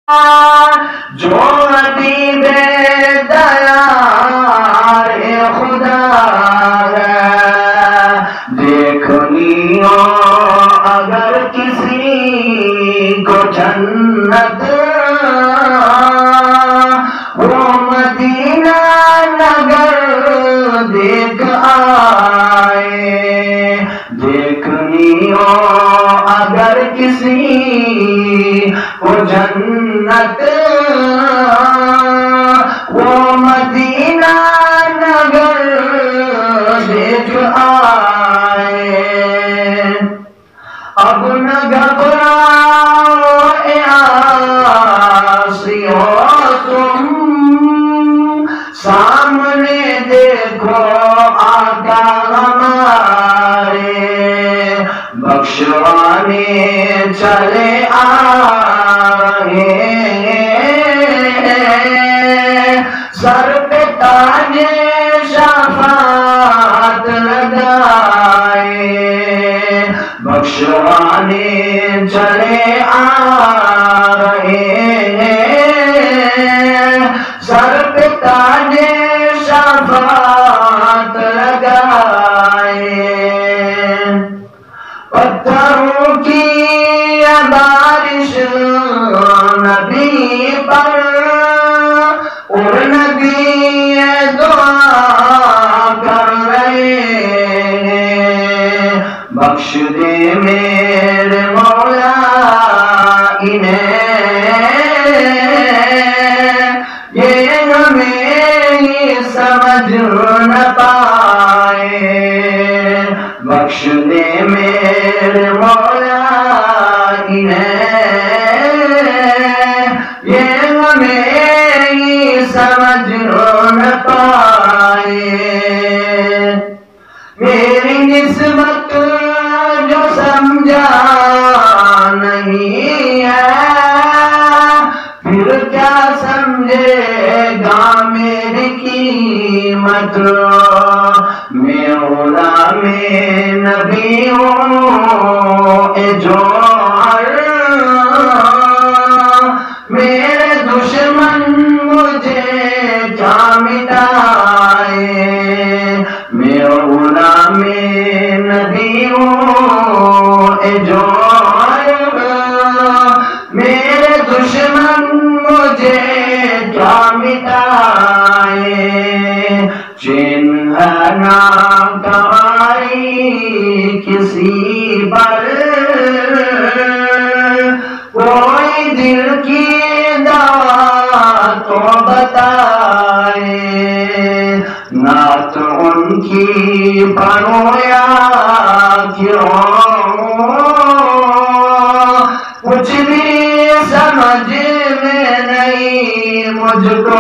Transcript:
جو حبیب دیار خدا ہے، دیکھنی ہو اگر کسی کو جنت، وہ مدینہ نگر دیکھ آئے۔ دیکھنی ہو اگر کسی کو جنت، وہ مدینہ نگر دیکھ آئے۔ اب نہ گھبراؤ اے عاصیوں تم، سامنے دیکھو آقا ہمارے، بخشوانے چلے آئے۔ سر پہ تاج شفاعت لگائے، بخشوانے چلے آئے۔ سر پہ تاج شفاعت لگائے۔ پتھروں کی بارش نبی پر، اور نبی دعا کر رہے ہیں، بخش دے میرے مولا انہیں، یہ ہمیں ہی سمجھ نہ پائے، بخش دے میرے مولا انہیں، یہ ہمیں ہی سمجھ نہ پائے۔ میری نسبت جو سمجھا نہیں ہے، پھر کیا سمجھے گا میری قیمت؟ میں غلام نبی ہوں اے جوہر، میرے دشمن مجھے کیا مٹائے۔ میں غلام نبی ہوں اے جوہر، میرے دشمن مجھے کیا مٹائے۔ چین ہے نہ تمہاری کسی پر، کوئی دل کی دوا تو بتائے، نعت ان کی پڑھوں یا کیوں، کچھ بھی سمجھ میں نہیں مجھ کو